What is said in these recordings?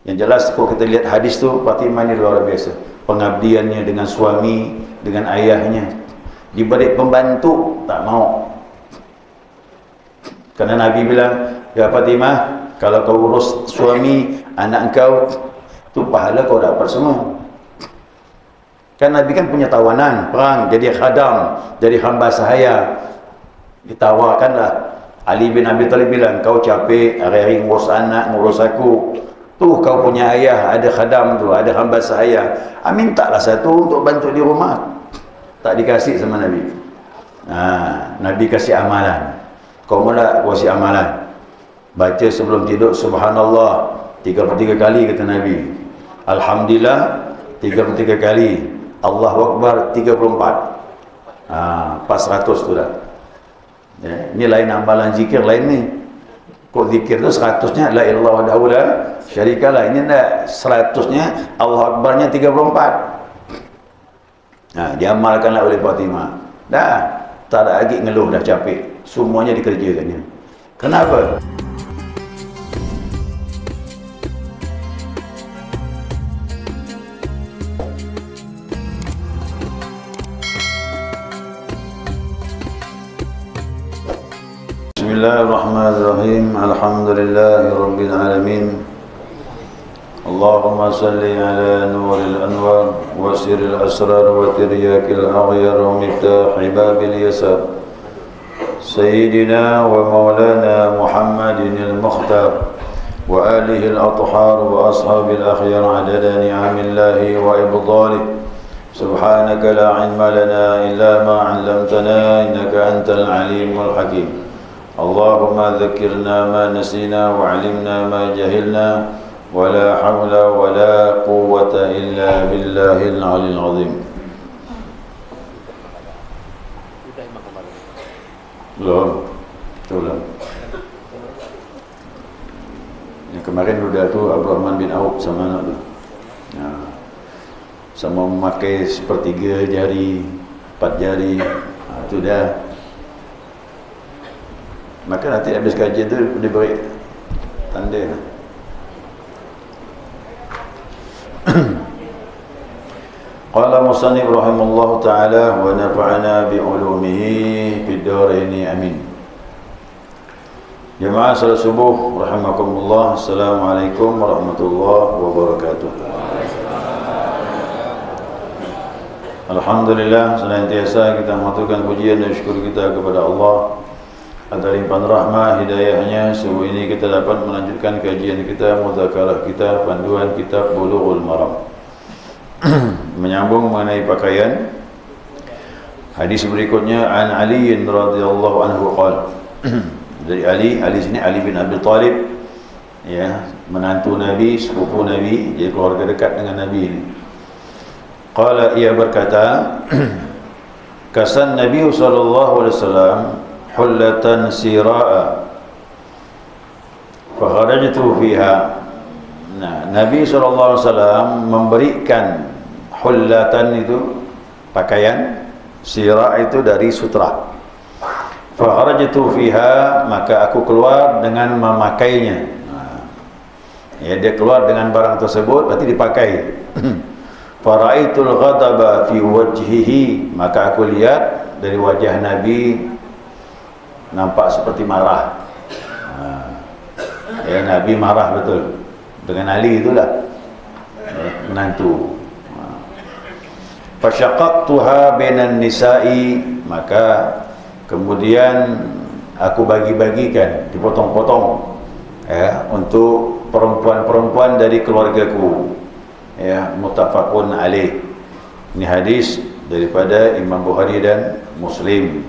Yang jelas kalau kita lihat hadis tu, Fatimah ni luar biasa. Pengabdiannya dengan suami, dengan ayahnya. Diberi pembantu, tak mau. Karena Nabi bilang, ya Fatimah, kalau kau urus suami, anak kau, tu pahala kau dapat semua. Kan Nabi kan punya tawanan, perang, jadi khadam, jadi hamba sahaya. Ditawarkanlah. Ali bin Abi Thalib bilang, kau capek, hari-hari ngurus anak, ngurus aku. Tuh kau punya ayah, ada khadam tu, ada hamba sahaya. Mintalah satu untuk bantu di rumah. Tak dikasih sama Nabi. Nabi kasih amalan. Kau mula kasih amalan. Baca sebelum tidur subhanallah 33 kali kata Nabi. Alhamdulillah 33 kali. Allahu Akbar 34. Pas 100 tu dah. Ini lain amalan zikir lain ni. Kok zikir tu 100-nya la ilaha illallah wahdahu la syarikalah. Ini dah 100-nya Allahu Akbarnya 34. Diamalkanlah oleh Fatimah. Dah tak ada lagi ngeluh, dah capek. Semuanya dikerjakannya. Kenapa? Bismillahirrahmanirrahim. Alhamdulillahi rabbil alamin. Allahumma salli ala nuril anwar wa sirril asrar wa tiryakil aghyar wa miftahi babil yasar Sayyidina wa maulana Muhammadin al-Mukhtar wa alihi al-athhar wa ashabil akhyar adada ni'amillahi wa ibdalih. Subhanaka la ilma lana illa ma 'allamtana innaka antal alimul hakim. Allahumma dhakkirna ma nasina wa 'allimna ma jahilna wa la hawla wa la quwwata illa billahil 'aliyyil 'azim. Belum. Belum. Yang kemarin sudah tu Abdurrahman bin Auf sama anak tu. Sama memakai sepertiga jari, 4 jari. Itu dah. Maka nanti habis kajian tu diberi tanda. Qala musannif rahimallahu ta'ala wa nafa'ana bi ulumihi fid dharain amin. Jemaah salat subuh rahimakumullah. Assalamualaikum warahmatullahi wabarakatuh. Alhamdulillah, senantiasa kita mengaturkan pujian dan syukur kita kepada Allah atas limpahan rahmah hidayahnya. Subuh ini kita dapat melanjutkan kajian kita, mudzakarah kita, panduan kitab Bulughul Maram. Menyambung mengenai pakaian. Hadis berikutnya an Ali radhiyallahu anhu qala. Dari Ali sini Ali bin Abi Thalib, ya, menantu Nabi, sepupu Nabi, jadi keluarga dekat dengan Nabi ini. Qala, ia berkata, kasan Nabi sallallahu alaihi wasallam hullatan sira'a fa kharajtu fiha. Nabi sallallahu alaihi wasallam memberikan hullatan itu pakaian, sira' itu dari sutra. Fa kharajtu fiha, maka aku keluar dengan memakainya. Ya, dia keluar dengan barang tersebut berarti dipakai. Faraitul ghadaba fi wajhihi, maka aku lihat dari wajah Nabi nampak seperti marah. Ya, Nabi marah betul dengan Ali itulah, menantu. Fasyaqaqtuha bainan nisa'i, maka kemudian aku bagi-bagikan, dipotong-potong, ya, untuk perempuan-perempuan dari keluargaku. Ya, muttafaqun alaih. Ini hadis daripada Imam Bukhari dan Muslim.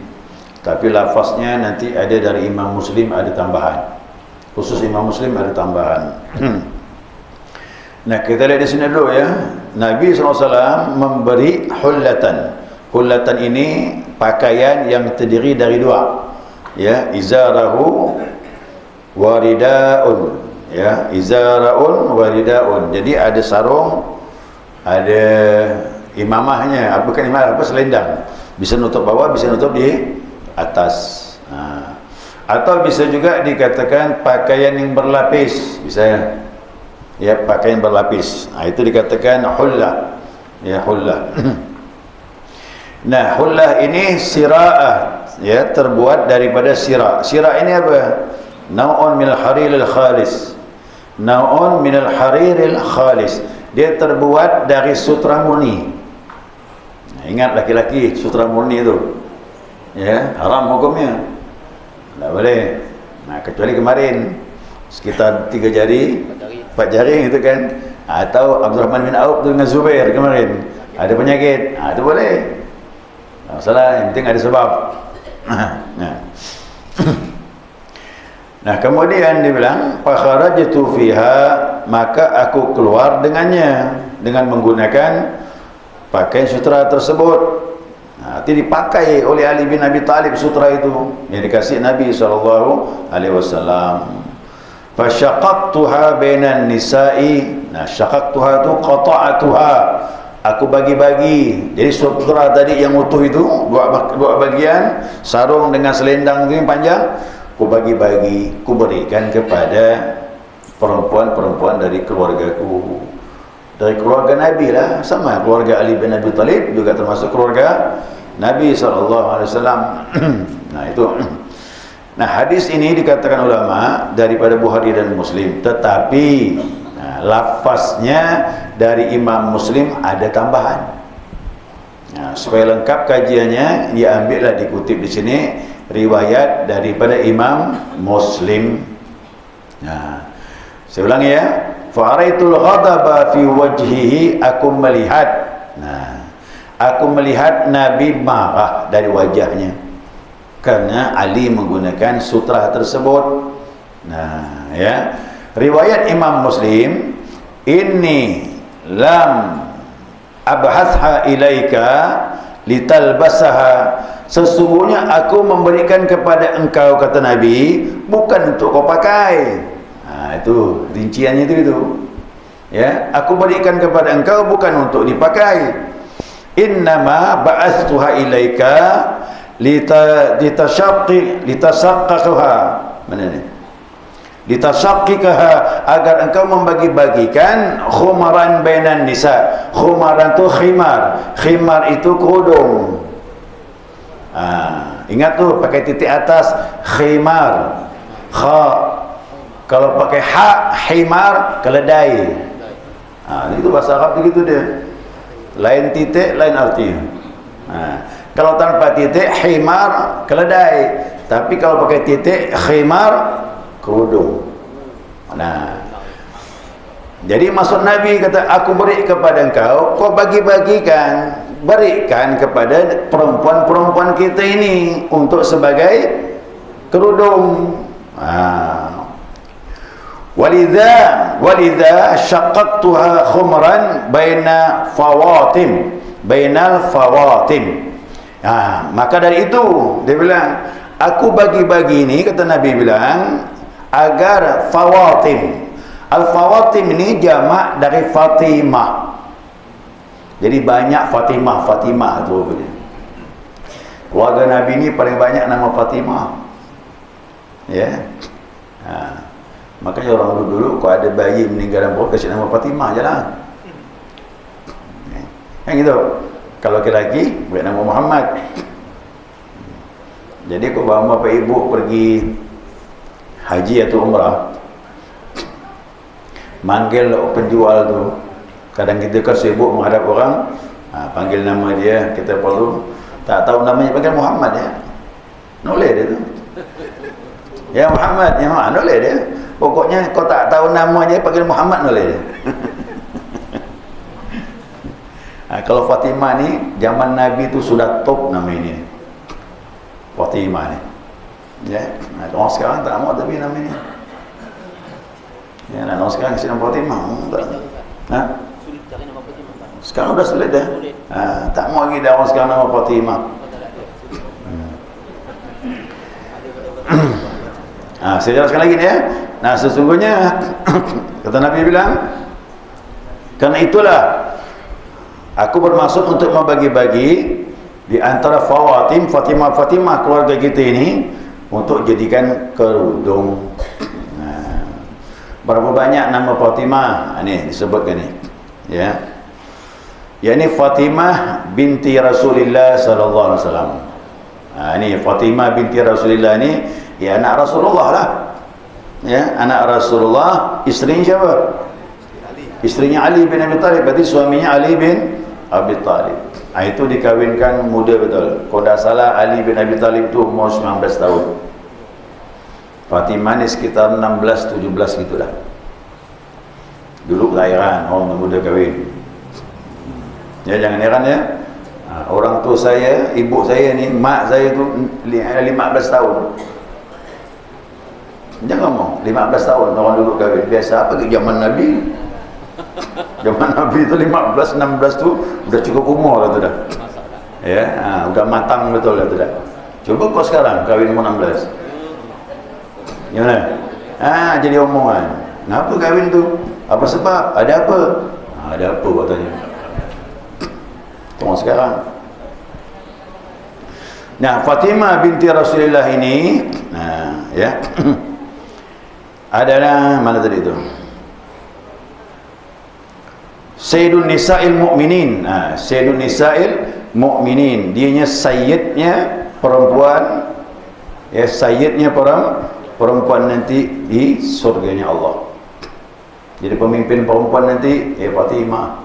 Tapi lafaznya nanti ada dari Imam Muslim, ada tambahan. Khusus Imam Muslim ada tambahan. Nah, kita lihat di sini dulu ya. Nabi SAW memberi hullatan. Hullatan ini pakaian yang terdiri dari dua. Ya, izarahu waridaun. Ya, izaraun waridaun. Jadi ada sarung, ada imamahnya. Apa kan imamah? Apa, selendang. Bisa nutup bawah, bisa nutup di atas. Atau bisa juga dikatakan pakaian yang berlapis, bisa ya. ya, pakaian berlapis. Itu dikatakan hullah. Ya, hullah. Nah, hullah ini sira'ah, ya, terbuat daripada sira'. Sira' ini apa? Nau'un minal hariril khalis. Nau'un minal hariril khalis. Dia terbuat dari sutra murni. Nah, ingat laki-laki sutra murni itu, ya, haram hukumnya. Tak boleh. Nah, kecuali kemarin sekitar 3 jari, 4 jari itu kan. Atau Abdurrahman bin Auf dengan Zubair kemarin ada penyakit, itu boleh. Tak masalah, yang penting ada sebab. Nah, kemudian dia bilang, fakharajtu fiha, maka aku keluar dengannya, dengan menggunakan pakaian sutra tersebut. Itu dipakai oleh Ali bin Abi Thalib, sutra itu yang dikasih Nabi SAW. Fasyaqaqtuha bainan nisa'i. Nah, syaqaqtuha itu qata'atuha, aku bagi-bagi. Jadi sutra tadi yang utuh itu dua bagian, sarung dengan selendang itu yang panjang, aku bagi-bagi, aku berikan kepada perempuan-perempuan dari keluargaku. Dari keluarga Nabi lah, sama keluarga Ali bin Abi Thalib juga termasuk keluarga Nabi SAW. Nah, itu. Nah, hadis ini dikatakan ulama daripada Bukhari dan Muslim, tetapi lafaznya dari Imam Muslim ada tambahan. Nah, supaya lengkap kajiannya, diambillah, dikutip di sini riwayat daripada Imam Muslim. Nah, saya ulang ya. Fa'araitul ghadaba fi wajhihi, aku melihat. Nah, aku melihat Nabi marah dari wajahnya karena Ali menggunakan sutra tersebut. Nah, ya. Riwayat Imam Muslim, inni lam abhasha ilaika litalbasaha, sesungguhnya aku memberikan kepada engkau, kata Nabi, bukan untuk kau pakai. Nah, itu rinciannya itu. Ya, aku berikan kepada engkau bukan untuk dipakai. Innama ba'astuha ilaika litasaqqaqaha. Mana ni? Litasaqqaqaha, agar engkau membagi-bagikan khumaran bainan nisa. Khumaran tu khimar. Khimar itu kerudung. Ingat tu pakai titik atas, khimar. Kha. Kalau pakai ha, himar, keledai. Itu bahasa Arab begitu dia. Lain titik, lain arti. Kalau tanpa titik, himar, keledai. Tapi kalau pakai titik, khimar, kerudung. Nah, jadi maksud Nabi kata, aku beri kepada engkau, kau bagi-bagikan, berikan kepada perempuan-perempuan kita ini untuk sebagai kerudung. Walidha syaqqaqtuha khumran bainal fawatim. Maka dari itu dia bilang, aku bagi-bagi ini, kata Nabi bilang, agar fawatim. Al-fawatim ini jamak dari Fatimah. Jadi banyak Fatimah tu. Keluarga Nabi ini paling banyak nama Fatimah. Ya. Makanya orang dulu kalau ada bayi meninggal dalam perut, kasih nama Fatimah je lah. Yang gitu. Kalau lelaki, beri nama Muhammad. Jadi kalau bapa ibu pergi haji atau umrah, manggil penjual tu. Kadang kita kan sibuk menghadap orang, panggil nama dia, kita perlu tak tahu namanya, panggil Muhammad ya. Noleh dia tu. Ya Muhammad, ya noleh dia. Pokoknya kau tak tahu namanya, panggil Muhammad boleh. Kalau Fatimah ni, zaman Nabi tu sudah top nama ini. Fatimah ni. Ya, orang sekarang tak mau tapi nama ini. Ya, orang sekarang kasi nama Fatimah. Sekarang dah sulit dah. Tak mau lagi dah orang sekarang nama Fatimah. Saya jelaskan lagi ni ya. Nah, sesungguhnya kata Nabi bilang, karena itulah aku bermaksud untuk membagi-bagi di antara Fatimah keluarga kita ini untuk jadikan kerudung. Berapa banyak nama Fatimah? Ini disebutkan ni. Ya. Yakni Fatimah binti Rasulullah sallallahu alaihi wasallam. Ini Fatimah binti Rasulullah ni ya anak Rasulullah lah. Ya, anak Rasulullah, isterinya siapa? Isterinya Ali bin Abi Talib, berarti suaminya Ali bin Abi Talib. Itu dikawinkan muda betul. Kalau tak salah Ali bin Abi Talib tu umur 19 tahun. Fatimah ni sekitar 16-17 gitulah. Dulu kelahiran orang muda kahwin. Ya, jangan heran ya. Orang tua saya, ibu saya ni, mak saya tu 15 tahun. Jangan ngomong 15 tahun orang dulu kahwin. Biasa apa ke zaman Nabi? Zaman Nabi tu 15-16 tu udah cukup umur lah tu dah. Ya, udah matang betul lah tu dah. Cuba kau sekarang kahwin umur 16. Gimana? Jadi omongan. Kenapa kahwin tu? Apa sebab? Ada apa? Ada apa katanya. Tengok sekarang. Nah, Fatimah binti Rasulullah ini ya. Adalah mana tadi tu? Sayyidun Nisa'il Mu'minin. Sayyidun Nisa'il Mu'minin. Dianya sayyidnya perempuan, ya, sayyidnya perempuan nanti di surganya Allah. Jadi pemimpin perempuan nanti Fatimah.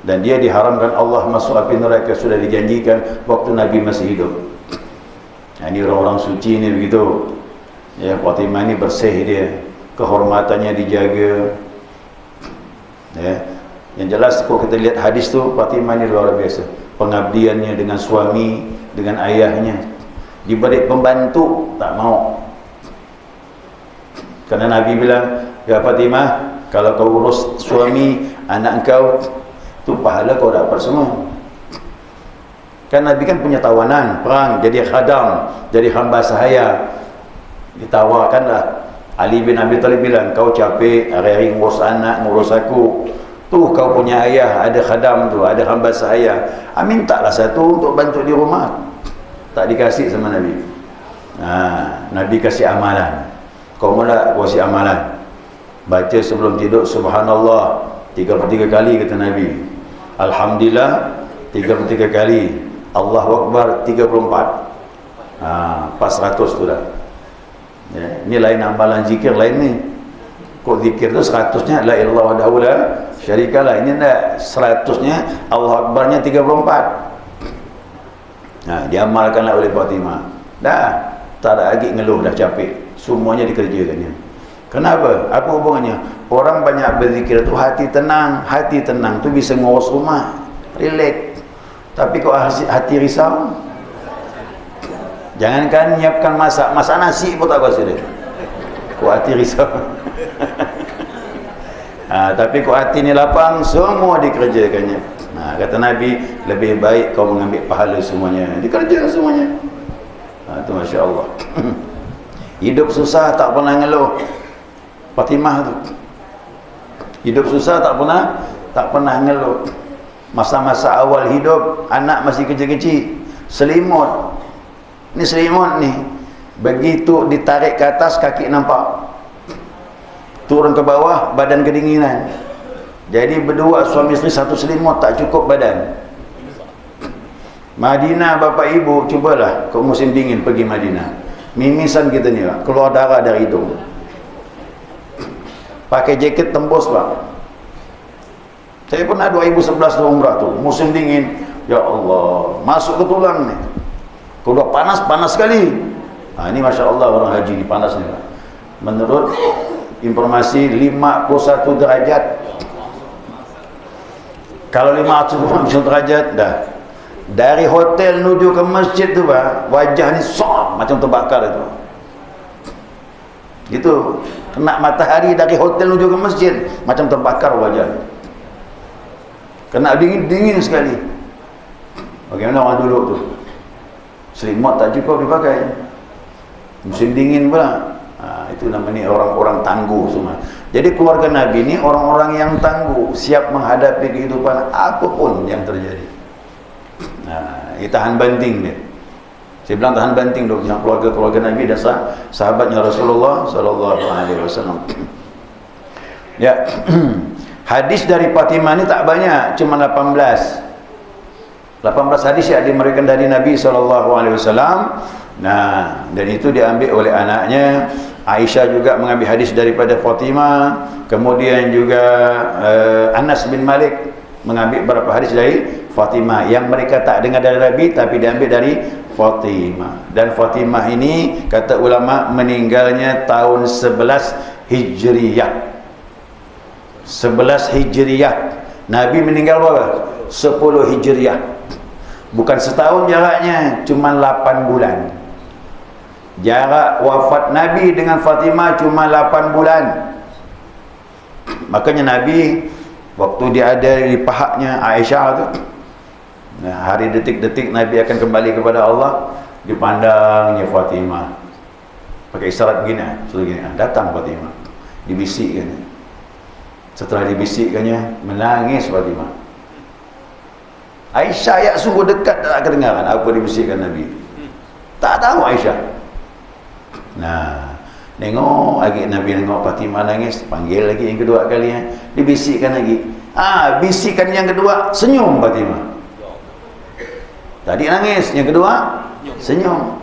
Dan dia diharamkan Allah masuk api neraka, sudah dijanjikan waktu Nabi masih hidup. Ini orang-orang suci ni begitu. Ya, Fatimah ni bersih dia, kehormatannya dijaga. Ya. Yang jelas kalau kita lihat hadis tu, Fatimah ni luar biasa. Pengabdiannya dengan suami, dengan ayahnya. Diberi pembantu tak mau. Karena Nabi bilang, ya Fatimah, kalau kau urus suami anak kau tu pahala kau dapat semua. Kan Nabi kan punya tawanan perang, jadi khadam, jadi hamba sahaya. Ditawarkanlah. Ali bin Abi Talib bilang, kau capek hari-hari ngurus anak, ngurus aku. Tu kau punya ayah ada khadam tu, ada hamba sahaya. Mintalah satu untuk bantu di rumah. Tak dikasih sama Nabi. Nabi kasih amalan. Kau mula kasih amalan. Baca sebelum tidur subhanallah 33 kali kata Nabi. Alhamdulillah 33 kali. Allahu Akbar 34. Pas 100 tu dah. Ya, ini lain amalan zikir lain ni. Kok zikir tu 100-nya la ilaha illallah la syarikalah. Ini dah 100-nya Allahu Akbarnya 34. Diamalkanlah oleh Fatimah. Dah tak ada lagi ngeluh, dah capek. Semuanya dikerjakannya. Kenapa? Apa hubungannya? Orang banyak berzikir tu hati tenang. Hati tenang tu bisa ngurus rumah, relax. Tapi kok hati risau, jangankan nyiapkan masak nasi pun tak kuasa dia. Kok hati risau. Tapi kok hati ni lapang, semua dikerjakannya. Kata Nabi, lebih baik kau mengambil pahala semuanya. Dikerjakan semuanya. Itu Masya Allah. Hidup susah tak pernah ngeluh. Fatimah tu hidup susah tak pernah ngeluh. Masa-masa awal hidup, anak masih kecil-kecil, selimut. Ni selimut ni, begitu ditarik ke atas kaki nampak, turun ke bawah badan kedinginan. Jadi berdua suami isteri satu selimut tak cukup badan. Madinah bapak ibu, cubalah kau musim dingin pergi Madinah, mimisan kita ni lah, keluar darah dari hidung. Pakai jaket tembus pak. Saya pernah 2011 umrah tu, musim dingin, ya Allah, masuk ke tulang ni. Kalau panas sekali. Ini Masya Allah orang haji ni panas ni pak. Menurut informasi 51 derajat. Kalau 51 derajat dah. Dari hotel menuju ke masjid tu pak, wajah ni sok macam terbakar itu. Gitu. Kena matahari dari hotel menuju ke masjid, macam terbakar wajah. Kena dingin sekali. Bagaimana orang dulu tu? Selimut tak cukup dipakai. Musim dingin pula. Itu namanya orang-orang tangguh semua. Jadi keluarga Nabi ni orang-orang yang tangguh, siap menghadapi kehidupan apapun yang terjadi. Tahan banting dia. Saya bilang tahan banting dong, yang keluarga-keluarga Nabi dan sahabatnya Rasulullah sallallahu alaihi wasallam. Ya. Hadis dari Fatimah ni tak banyak, cuma 18 hadis yang dimeriwayatkan dari Nabi SAW. Nah, dan itu diambil oleh anaknya. Aisyah juga mengambil hadis daripada Fatimah. Kemudian juga Anas bin Malik mengambil beberapa hadis dari Fatimah yang mereka tak dengar dari Nabi tapi diambil dari Fatimah. Dan Fatimah ini kata ulama meninggalnya tahun 11 Hijriyah. 11 Hijriyah. Nabi meninggal berapa? 10 Hijriyah. Bukan setahun jaraknya, cuma 8 bulan. Jarak wafat Nabi dengan Fatimah cuma 8 bulan. Makanya Nabi waktu dia ada di pahaknya Aisyah tu, nah, hari detik-detik Nabi akan kembali kepada Allah, dipandangnya Fatimah pakai isyarat begini, datang Fatimah, dibisikkan. Setelah dibisikkannya, menangis Fatimah. Aisyah ya sungguh dekat tak kedengaran apa dibisikkan Nabi. Tak tahu Aisyah. Nah, nengok lagi Nabi, nengok Fatimah nangis, panggil lagi yang kedua kali, dibisikkan lagi. Bisikan yang kedua, senyum Fatimah. Tadi nangis, yang kedua senyum.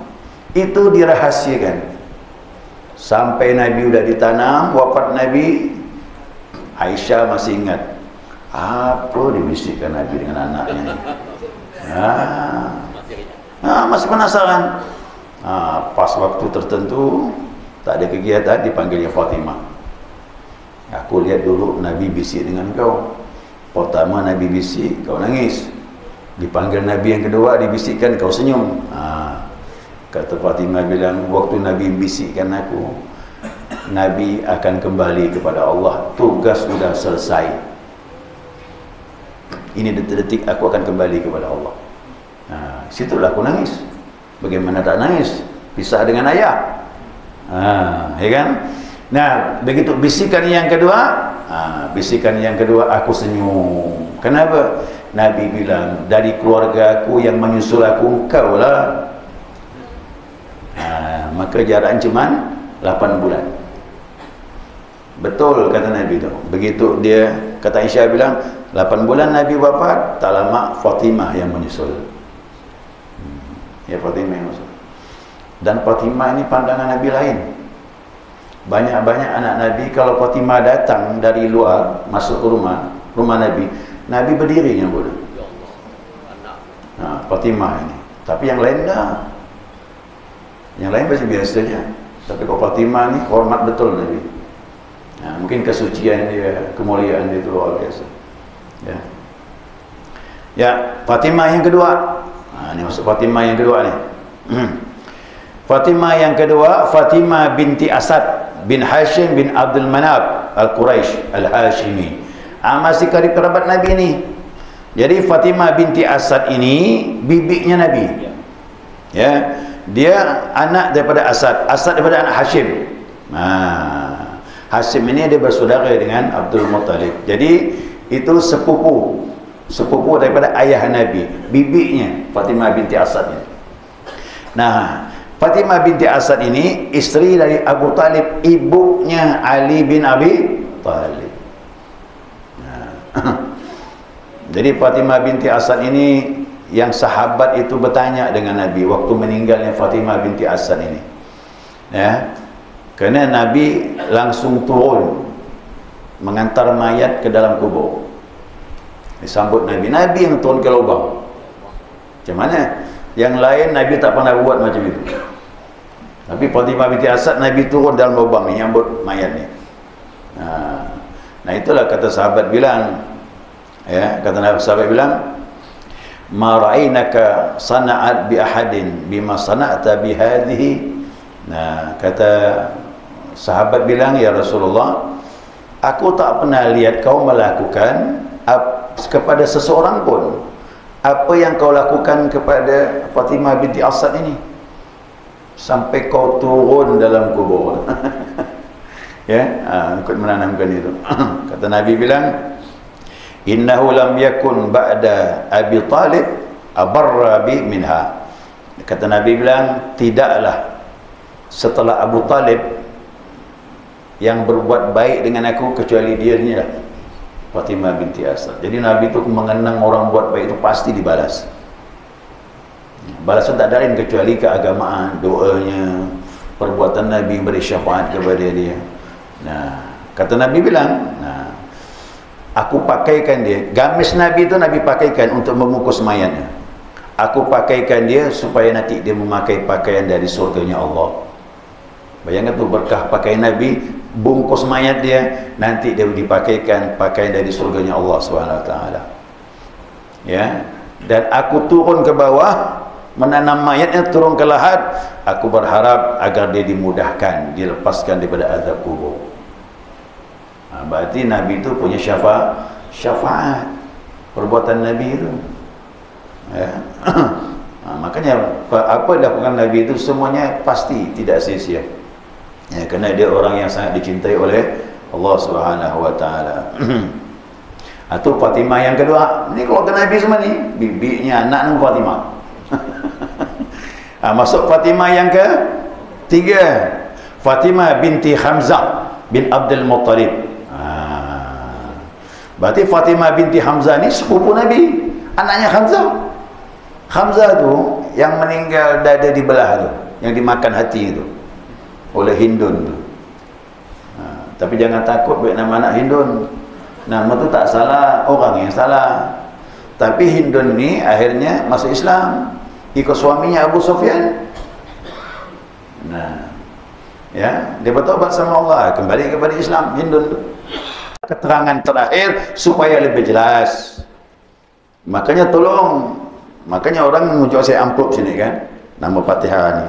Itu dirahasiakan. Sampai Nabi udah ditanam, wafat Nabi, Aisyah masih ingat apa dibisikkan Nabi dengan anaknya. Masih penasaran. Pas waktu tertentu tak ada kegiatan, dipanggilnya Fatimah. Aku lihat dulu Nabi bisik dengan kau. Pertama Nabi bisik, kau nangis. Dipanggil Nabi yang kedua, dibisikkan, kau senyum. Kata Fatimah bilang, waktu Nabi bisikkan aku, Nabi akan kembali kepada Allah. Tugas sudah selesai. Ini detik-detik aku akan kembali kepada Allah. Situlah aku nangis. Bagaimana tak nangis? Pisah dengan ayah. Ya kan? Nah, begitu bisikan yang kedua, aku senyum. Kenapa? Nabi bilang, dari keluarga aku yang menyusul aku, engkau lah. Maka jarak cuma 8 bulan. Betul kata Nabi tu. Begitu dia, kata Aisyah bilang, 8 bulan Nabi wafat, tak lama Fatimah yang menyusul. Ya, Fatimah yang menyusul. Dan Fatimah ini pandangan Nabi lain. Banyak-banyak anak Nabi, kalau Fatimah datang dari luar, masuk ke rumah Nabi, Nabi berdiri nyambut. Fatimah ini. Tapi yang lain dah. Yang lain masih biasa saja. Tapi kalau Fatimah ni hormat betul Nabi. Mungkin kesucian dia, kemuliaan dia itu luar biasa. Ya, Fatimah yang kedua. Ini masuk Fatimah yang kedua ni. Fatimah yang kedua, Fatimah binti Asad bin Hashim bin Abdul Manaf Al-Quraisy Al-Hashimi. Masih karib kerabat Nabi ni. Jadi Fatimah binti Asad ini bibiknya Nabi. Ya, dia anak daripada Asad. Asad daripada anak Hashim. Hashim ini dia bersaudara dengan Abdul Muttalib. Jadi itu sepupu daripada ayah Nabi, bibiknya Fatimah binti Asad ini. Nah, Fatimah binti Asad ini isteri dari Abu Talib, ibunya Ali bin Abi Talib. Jadi Fatimah binti Asad ini, yang sahabat itu bertanya dengan Nabi waktu meninggalnya Fatimah binti Asad ini. Ya. Kerana Nabi langsung turun mengantar mayat ke dalam kubur. Disambut Nabi yang turun ke lubang. Macam mana? Yang lain Nabi tak pernah buat macam itu. Tapi Fatimah binti Asad, Nabi turun dalam lubang ni, nyambut mayat ni. Nah, itulah kata sahabat bilang, ya, kata Nabi sahabat bilang, ma ra'ainaka sana'at bi ahadin bima sana'ta bi hadhihi. Nah, kata sahabat bilang, ya Rasulullah, aku tak pernah lihat kau melakukan kepada seseorang pun apa yang kau lakukan kepada Fatimah binti Asad ini, sampai kau turun dalam kubur. Ya, ikut menanamkan itu. Kata Nabi bilang, innahu lam yakun ba'da Abi Talib abarra bi minha. Kata Nabi bilang, tidaklah setelah Abu Talib yang berbuat baik dengan aku kecuali dia ni lah, Fatimah binti Asad. Jadi Nabi itu mengenang orang buat baik itu pasti dibalas. Balasan tak ada lain kecuali keagamaan, doanya, perbuatan Nabi beri syafaat kepada dia. Nah, kata Nabi bilang, nah, aku pakaikan dia. Gamis Nabi itu Nabi pakaikan untuk membungkus mayatnya. Aku pakaikan dia supaya nanti dia memakai pakaian dari surganya Allah. Bayangkan tu berkah pakaian Nabi, bungkus mayat dia, nanti dia dipakaikan pakaian dari surganya Allah SWT. Ya, dan aku turun ke bawah, menanam mayatnya, turun ke lahat. Aku berharap agar dia dimudahkan, dilepaskan daripada azab kubur. Berarti Nabi itu punya syafaat perbuatan Nabi itu. Ya. Makanya apa dilakukan Nabi itu semuanya pasti tidak sia-sia. Ya, kerana dia orang yang sangat dicintai oleh Allah Subhanahu wa taala. Atau Fatimah yang kedua. Ini keluarga Nabi semua ni, bibinya anak nama Fatimah. Masuk Fatimah yang ketiga, Fatimah binti Hamzah bin Abdul Muttalib. Berarti Fatimah binti Hamzah ni sepupu Nabi, anaknya Hamzah. Hamzah tu yang meninggal dada dibelah tu, yang dimakan hati itu oleh Hindun tu. Tapi jangan takut buat nama anak Hindun. Nama tu tak salah, orang yang salah. Tapi Hindun ni akhirnya masuk Islam, ikut suaminya Abu Sufyan. Nah, ya, dia bertaubat sama Allah, kembali kepada Islam Hindun tu. Keterangan terakhir supaya lebih jelas. Makanya tolong, makanya orang menunjuk saya amplop sini kan, nama Fatihah ni.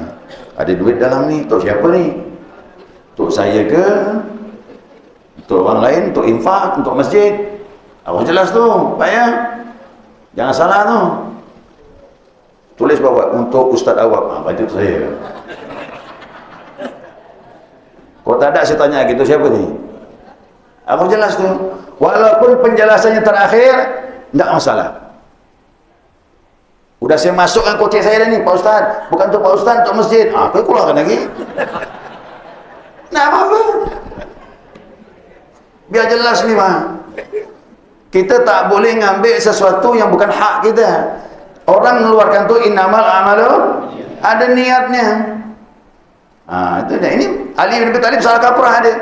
Ada duit dalam ni, untuk siapa ni? Untuk saya ke? Untuk orang lain, untuk infak, untuk masjid. Harus jelas tu, Pak ya. Jangan salah tu. Tulis bawah untuk Ustaz Awab. Baju tu saya. Kalau tak ada saya tanya gitu, siapa ni? Harus jelas tu. Walaupun penjelasannya terakhir, tidak masalah. Udah saya masukkan kocek saya dah ni, Pak Ustaz. Bukan untuk Pak Ustaz, untuk masjid. Apa keluarkan lagi? Nah, apa-apa. Biar jelas ni, Pak. Kita tak boleh ngambil sesuatu yang bukan hak kita. Orang mengeluarkan tu innamal amalu, ada niatnya. Itu dia. Ini Ali bin Abi Thalib salah kaprah dia.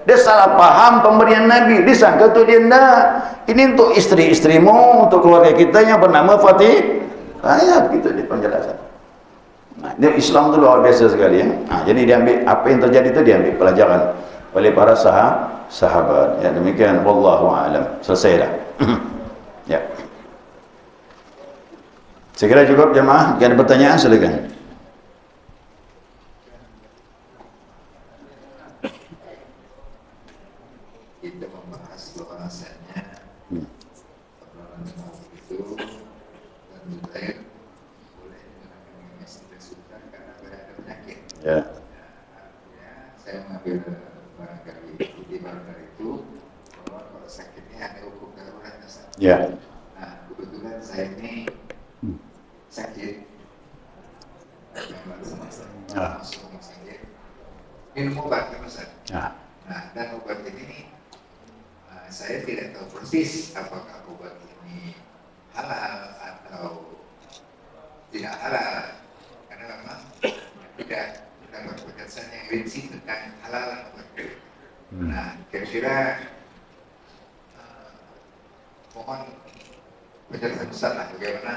Dia salah paham pemberian Nabi. Disangka tu dia enggak. Ini untuk isteri-istrimu, untuk keluarga kita yang bernama Fatih. Ayat gitu di penjelasan. Nah, dia Islam tu luar biasa sekali ya. Jadi dia ambil apa yang terjadi itu, dia ambil pelajaran oleh para sahabat. Ya, demikian wallahu a'lam. Selesai dah. Ya. Segera cukup jemaah. Jika ada pertanyaan silakan. Kita membahas bahasanya itu dan mulai boleh dengan istri suka karena berada penyakit. Ya. Artinya saya mengambil barangkali di barangkali itu bahwa kalau sakitnya ada hukum darurat. Ya. Nah, kebetulan saya ini sakit masuk rumah sakit minum obat kan Ustaz. Nah, dan obat ini saya tidak tahu persis apakah obat ini halal atau tidak halal, karena memang tidak dapat penjelasan yang rinci tentang halal obat. Nah, kira-kira mohon penjelasan besar lah bagaimana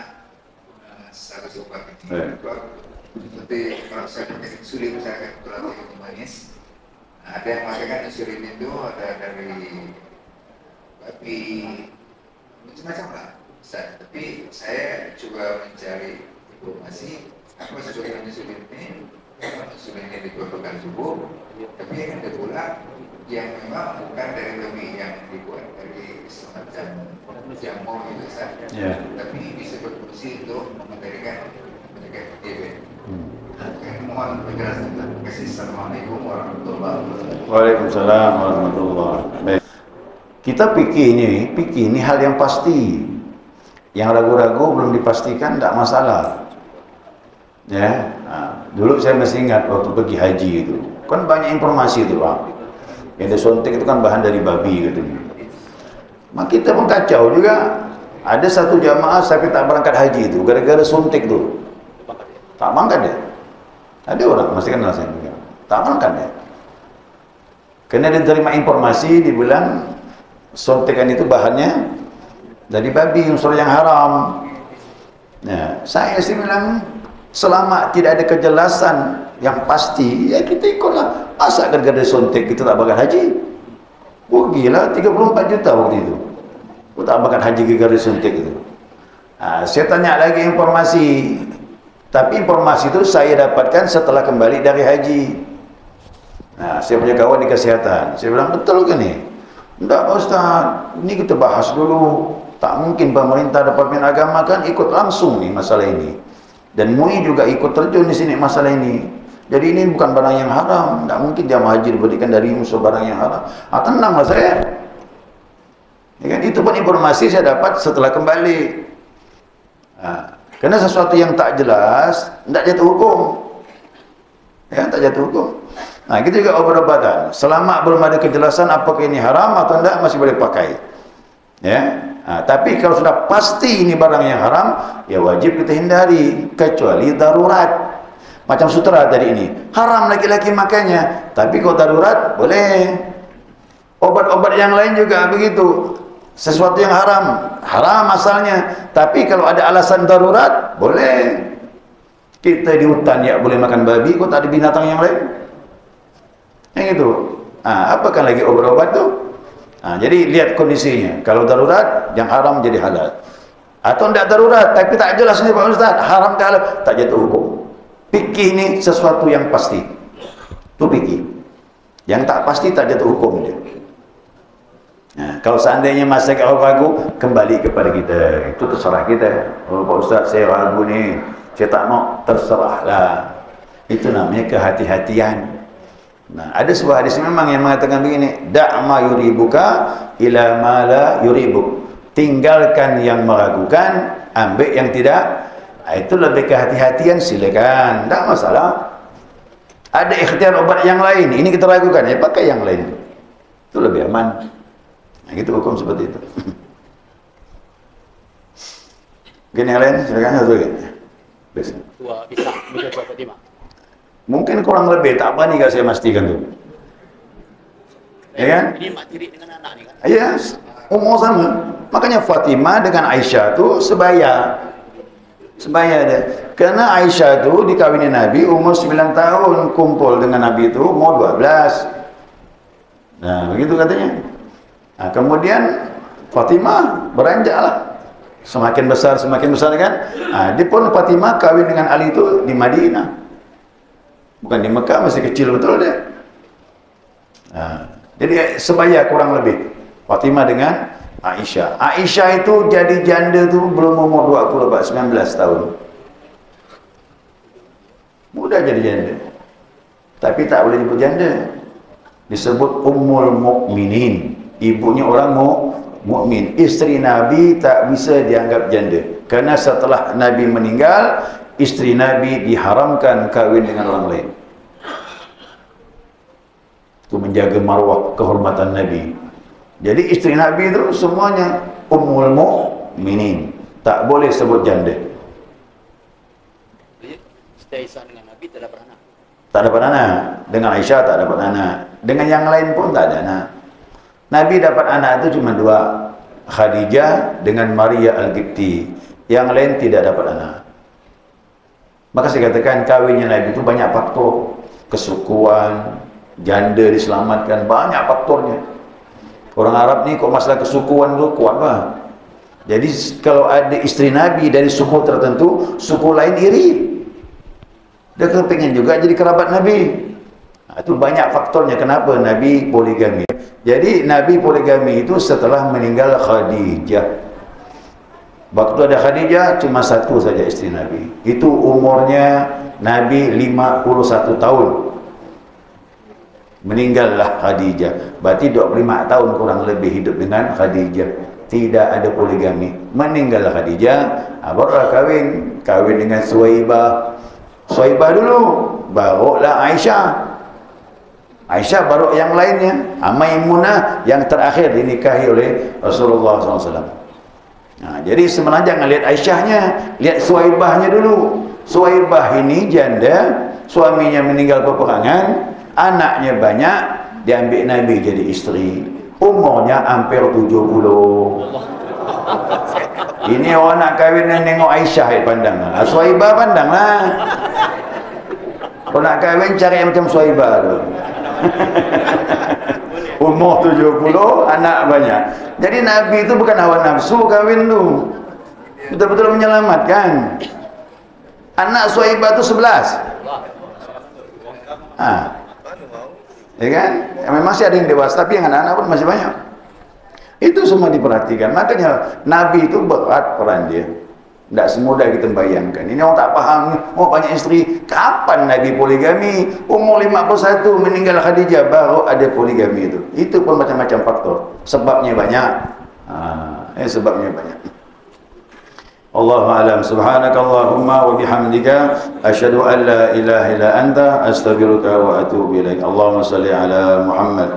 status obat ini. Seperti kalau saya pakai insulin, misalkan kalau manis, ada yang mengatakan insulin itu ada dari babi, macam-macam lah. Tapi saya coba mencari informasi apa sebetulnya insulin ini. Insulin ini diperlukan tubuh, tapi ada pula yang memang bukan dari babi, yang dibuat dari semacam jamu itu saja. Tapi bisa berfungsi untuk memberikan diabetes. Mohon penjelasan. Terima kasih. Assalamualaikum warahmatullahi wabarakatuh. Waalaikumsalam warahmatullahi wabarakatuh. Kita fikih ini hal yang pasti. Yang ragu-ragu belum dipastikan tidak masalah. Ya, dulu saya masih ingat waktu pergi haji itu, kan banyak informasi itu Pak. Yang disuntik itu kan bahan dari babi gitu. Maka kita pun kacau juga. Ada satu jamaah sampai tak berangkat haji itu gara-gara suntik tuh. Tak berangkat dia. Ada orang masih kenal saya juga. Tak berangkat dia. Karena dia terima informasi dibilang suntikan itu bahannya dari babi, unsur yang haram. Nah, saya sih bilang selama tidak ada kejelasan yang pasti, ya kita ikutlah. Masa gara-gara suntik kita tak bakal haji? Oh gila, 34 juta waktu itu. Oh, tak bakal haji gara-gara suntik itu. Saya tanya lagi informasi. Tapi informasi itu saya dapatkan setelah kembali dari haji. Nah, saya punya kawan di kesehatan. Saya bilang, betul ke nih? Enggak Pak Ustaz, ini kita bahas dulu. Tak mungkin pemerintah Departemen Agama kan ikut langsung nih masalah ini. Dan MUI juga ikut terjun di sini masalah ini. Jadi ini bukan barang yang haram. Enggak mungkin jamaah haji diberikan dari musuh barang yang haram. Tenanglah saya. Ya kan? Itu pun informasi saya dapat setelah kembali. Karena sesuatu yang tak jelas, tidak jatuh hukum. Ya, tak jatuh hukum. Nah, kita juga obat-obatan. Selama belum ada kejelasan apakah ini haram atau tidak, masih boleh pakai. Ya. Tapi kalau sudah pasti ini barang yang haram, ya wajib kita hindari. Kecuali darurat. Macam sutera tadi ini. Haram laki-laki makanya. Tapi kalau darurat, boleh. Obat-obat yang lain juga begitu. Sesuatu yang haram. Haram asalnya. Tapi kalau ada alasan darurat, boleh. Kita di hutan ya boleh makan babi, kok tak ada binatang yang lain? Yang itu. Apakah lagi obat-obat tuh? Jadi lihat kondisinya. Kalau darurat, yang haram jadi halal. Atau tidak darurat, tapi tak jelas nih Pak Ustaz, haram tak halal, tak jatuh hukum. Fikih ini sesuatu yang pasti. Itu fikih. Yang tak pasti tak jatuh hukum dia. Nah, kalau seandainya masih ragu, kembali kepada kita. Itu terserah kita. Oh Pak Ustaz, saya ragu nih, saya tak mau, terserahlah. Itu namanya kehati-hatian. Nah, ada sebuah hadis memang yang mengatakan begini, da'ma yuribuka ila ma la yuribuk. Tinggalkan yang meragukan, ambil yang tidak. Itu lebih kehati-hatian, silakan, tidak masalah. Ada ikhtiar obat yang lain, ini kita ragukan, ya pakai yang lain. Itu lebih aman. Nah, gitu hukum seperti itu. Mungkin yang lain, silakan satu lagi. Bisa tua Fatimah. Mungkin kurang lebih, tak apa nih gak saya pastikan tuh. Ya kan? Ini mak tiri dengan anak nih kan? Iya, umur sama. Makanya Fatimah dengan Aisyah tuh sebaya. Sebaya dia. Karena Aisyah tuh dikawini Nabi umur 9 tahun, kumpul dengan Nabi itu umur 12. Nah, begitu katanya. Nah, kemudian Fatimah beranjaklah. Semakin besar kan. Nah, dia pun Fatimah kawin dengan Ali itu di Madinah. Bukan di Mekah, masih kecil betul dia. Nah, jadi sebaya kurang lebih Fatimah dengan Aisyah. Aisyah itu jadi janda tuh belum umur 20, 19 tahun. Mudah jadi janda. Tapi tak boleh disebut janda. Disebut Ummul Mukminin. Ibunya orang mukmin. Istri Nabi tak bisa dianggap janda. Karena setelah Nabi meninggal, istri Nabi diharamkan kawin dengan orang lain. Itu menjaga marwah kehormatan Nabi. Jadi istri Nabi itu semuanya Ummul Mukminin. Tak boleh sebut janda. Siti Aisyah dengan Nabi tak dapat anak. Tak dapat anak. Dengan Aisyah tak dapat anak. Dengan yang lain pun tak ada anak. Nabi dapat anak itu cuma 2. Khadijah dengan Maria Al-Qibti. Yang lain tidak dapat anak. Maka saya katakan kawinnya Nabi itu banyak faktor. Kesukuan, janda diselamatkan, banyak faktornya. Orang Arab ni kok masalah kesukuan tu kuat lah. Jadi kalau ada istri Nabi dari suku tertentu, suku lain iri. Dia kepingin juga jadi kerabat Nabi. Nah, itu banyak faktornya kenapa Nabi poligami. Jadi Nabi poligami itu setelah meninggal Khadijah. Waktu ada Khadijah cuma satu saja istri Nabi. Itu umurnya Nabi 51 tahun. Meninggallah Khadijah. Berarti 25 tahun kurang lebih hidup dengan Khadijah. Tidak ada poligami. Meninggallah Khadijah, barulah kawin dengan Suwaibah. Suhaibah dulu, barulah Aisyah. Aisyah baru yang lainnya. Maimunah yang terakhir dinikahi oleh Rasulullah SAW. Nah, jadi sebenarnya jangan lihat Aisyahnya, lihat Suhaibahnya dulu. Suhaibah ini janda, suaminya meninggal peperangan, anaknya banyak, diambil Nabi jadi istri. Umurnya hampir 70. Ini orang nak kahwin dan tengok Aisyah, pandanglah. Suhaibah pandanglah. Kalau nak kahwin cari yang macam Suhaibah tu. Umur 70, anak banyak. Jadi Nabi itu bukan hawa nafsu kahwin tu. Betul-betul menyelamatkan. Anak Suhaibah tu 11. Ya kan? Memang masih ada yang dewasa, tapi yang anak-anak pun masih banyak. Itu semua diperhatikan. Makanya Nabi itu berat peran dia. Tidak semudah kita bayangkan. Ini orang tak faham. Oh, banyak isteri. Kapan Nabi poligami? Umur 51 meninggal Khadijah, baru ada poligami itu. Itu pun macam-macam faktor. Sebabnya banyak. Sebabnya banyak. Allahu a'lam. Subhanakallahumma wa bihamdika asyhadu an la ilaha illa anta astaghfiruka wa atubu ilaik. Allahumma shalli ala Muhammad